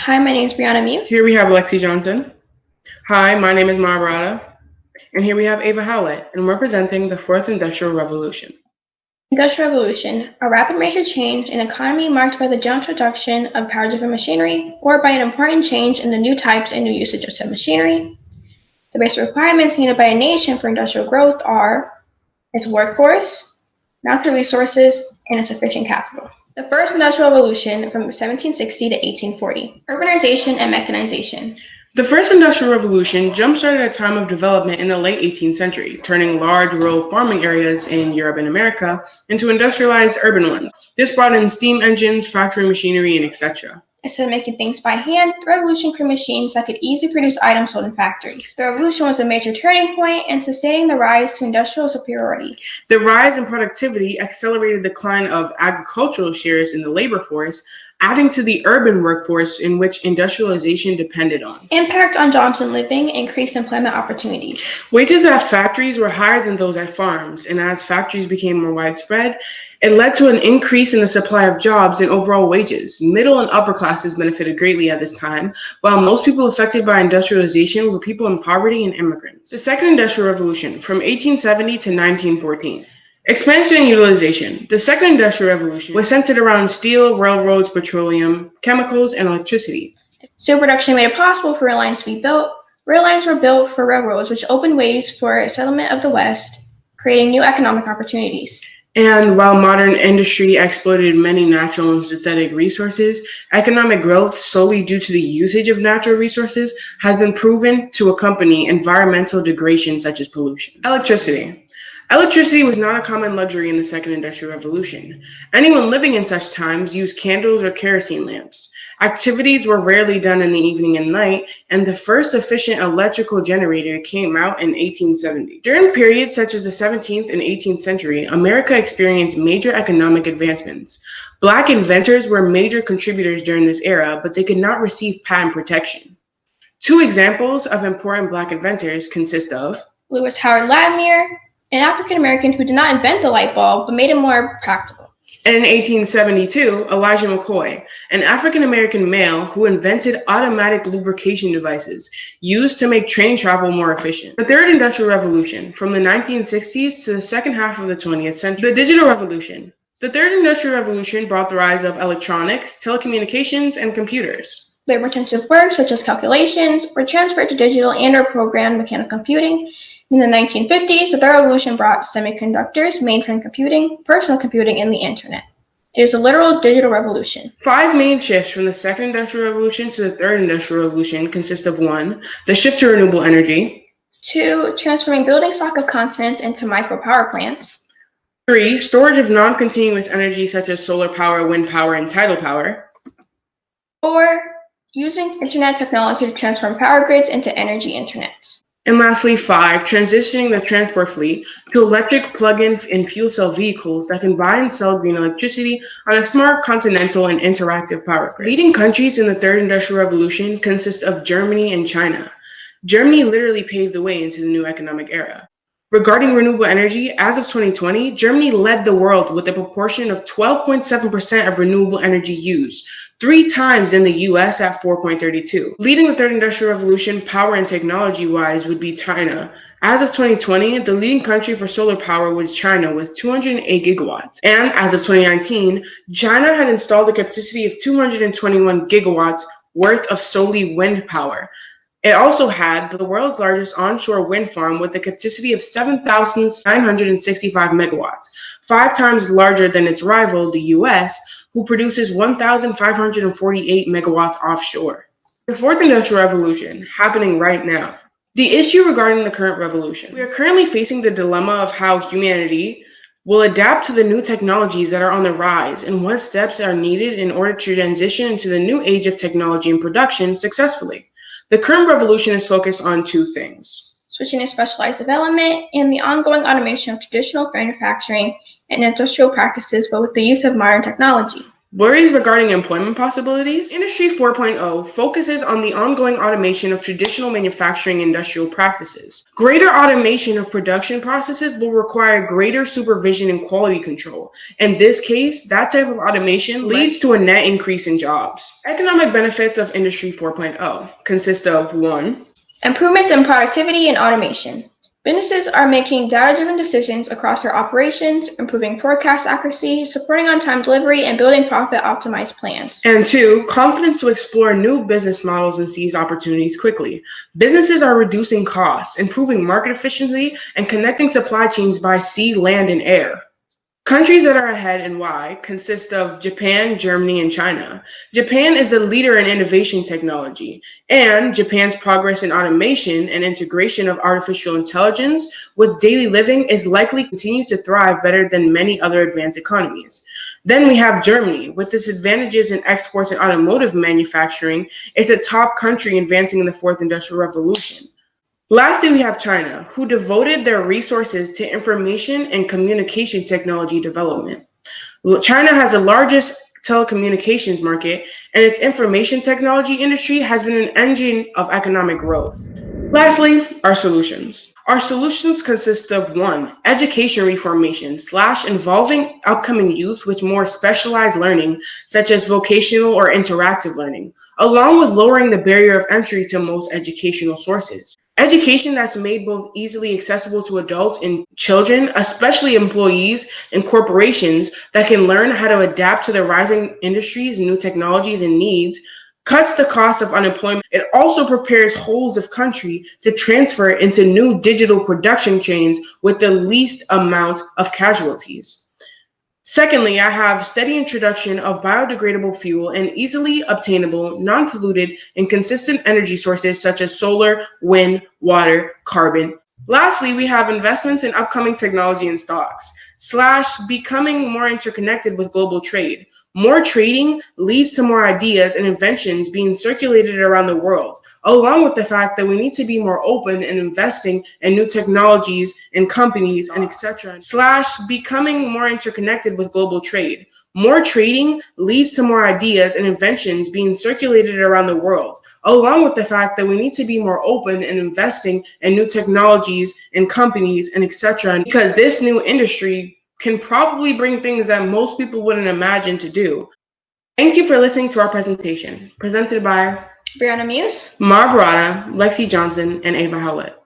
Hi, my name is Bryana Muse. Here we have Lexi Jhonson. Hi, my name is Maura. And here we have Howlett, and we're presenting the Fourth Industrial Revolution. Industrial Revolution, a rapid major change in economy marked by the general introduction of power-driven machinery, or by an important change in the new types and new usage of said machinery. The basic requirements needed by a nation for industrial growth are its workforce, natural resources, and its efficient capital. The first industrial revolution from 1760 to 1840, urbanization and mechanization. The first industrial revolution jump-started a time of development in the late 18th century, turning large rural farming areas in Europe and America into industrialized urban ones. This brought in steam engines, factory machinery, and etc. Instead of making things by hand, the revolution created machines that could easily produce items sold in factories. The revolution was a major turning point in sustaining the rise to industrial superiority. The rise in productivity accelerated the decline of agricultural shares in the labor force, adding to the urban workforce in which industrialization depended on. Impact on jobs and living increased employment opportunities. Wages at factories were higher than those at farms, and as factories became more widespread, it led to an increase in the supply of jobs and overall wages. Middle and upper classes benefited greatly at this time, while most people affected by industrialization were people in poverty and immigrants. The Second Industrial Revolution, from 1870 to 1914. Expansion and utilization. The Second Industrial Revolution was centered around steel, railroads, petroleum, chemicals, and electricity. Steel production made it possible for rail lines to be built. Rail lines were built for railroads, which opened ways for settlement of the West, creating new economic opportunities. And while modern industry exploited many natural and synthetic resources, economic growth solely due to the usage of natural resources has been proven to accompany environmental degradation such as pollution. Electricity. Electricity was not a common luxury in the Second Industrial Revolution. Anyone living in such times used candles or kerosene lamps. Activities were rarely done in the evening and night, and the first efficient electrical generator came out in 1870. During periods such as the 17th and 18th century, America experienced major economic advancements. Black inventors were major contributors during this era, but they could not receive patent protection. Two examples of important Black inventors consist of Lewis Howard Latimer, an African-American who did not invent the light bulb, but made it more practical. And in 1872, Elijah McCoy, an African-American male who invented automatic lubrication devices used to make train travel more efficient. The Third Industrial Revolution, from the 1960s to the second half of the 20th century. The Digital Revolution. The Third Industrial Revolution brought the rise of electronics, telecommunications, and computers. Labor-intensive work, such as calculations, were transferred to digital and/or programmed mechanical computing. In the 1950s, the Third Revolution brought semiconductors, mainframe computing, personal computing, and the internet. It is a literal digital revolution. 5 main shifts from the Second Industrial Revolution to the Third Industrial Revolution consist of 1. The shift to renewable energy. 2. Transforming building stock of continents into micro-power plants. 3. Storage of non-continuous energy such as solar power, wind power, and tidal power. 4. Using internet technology to transform power grids into energy internets. And lastly, 5, transitioning the transport fleet to electric plug-in and fuel cell vehicles that can buy and sell green electricity on a smart, continental, and interactive power grid. Leading countries in the Third Industrial Revolution consist of Germany and China. Germany literally paved the way into the new economic era. Regarding renewable energy, as of 2020, Germany led the world with a proportion of 12.7% of renewable energy used, 3 times in the US at 4.32. Leading the Third Industrial Revolution power and technology-wise would be China. As of 2020, the leading country for solar power was China with 208 gigawatts. And as of 2019, China had installed a capacity of 221 gigawatts worth of solely wind power. It also had the world's largest onshore wind farm with a capacity of 7,965 megawatts, 5 times larger than its rival, the US, who produces 1,548 megawatts offshore. The Fourth Industrial Revolution, happening right now. The issue regarding the current revolution. We are currently facing the dilemma of how humanity will adapt to the new technologies that are on the rise and what steps are needed in order to transition into the new age of technology and production successfully. The current revolution is focused on 2 things: switching to specialized development and the ongoing automation of traditional manufacturing and industrial practices, but with the use of modern technology. Worries regarding employment possibilities? Industry 4.0 focuses on the ongoing automation of traditional manufacturing industrial practices. Greater automation of production processes will require greater supervision and quality control. In this case, that type of automation leads to a net increase in jobs. Economic benefits of Industry 4.0 consist of 1. Improvements in productivity and automation. Businesses are making data-driven decisions across their operations, improving forecast accuracy, supporting on-time delivery, and building profit-optimized plans. And 2, confidence to explore new business models and seize opportunities quickly. Businesses are reducing costs, improving market efficiency, and connecting supply chains by sea, land, and air. Countries that are ahead and why consist of Japan, Germany, and China. Japan is the leader in innovation technology, and Japan's progress in automation and integration of artificial intelligence with daily living is likely to continue to thrive better than many other advanced economies. Then we have Germany. With its advantages in exports and automotive manufacturing, it's a top country advancing in the fourth industrial revolution. Lastly, we have China, who devoted their resources to information and communication technology development. China has the largest telecommunications market, and its information technology industry has been an engine of economic growth. Lastly, our solutions. Our solutions consist of 1, education reformation / involving upcoming youth with more specialized learning, such as vocational or interactive learning, along with lowering the barrier of entry to most educational sources. Education that's made both easily accessible to adults and children, especially employees and corporations that can learn how to adapt to the rising industries, new technologies, and needs, cuts the cost of unemployment. It also prepares wholes of country to transfer into new digital production chains with the least amount of casualties. Secondly, I have steady introduction of biodegradable fuel and easily obtainable, non-polluted, and consistent energy sources such as solar, wind, water, carbon. Lastly, we have investments in upcoming technology and stocks / becoming more interconnected with global trade. More trading leads to more ideas and inventions being circulated around the world, along with the fact that we need to be more open and investing in new technologies and companies and etc. / becoming more interconnected with global trade. More trading leads to more ideas and inventions being circulated around the world, along with the fact that we need to be more open and investing in new technologies and companies and etc. Because this new industry can probably bring things that most people wouldn't imagine to do. Thank you for listening to our presentation, presented by Bryana, Muse, Maura, Barrada, Lexi, Jhonson, and Howlett.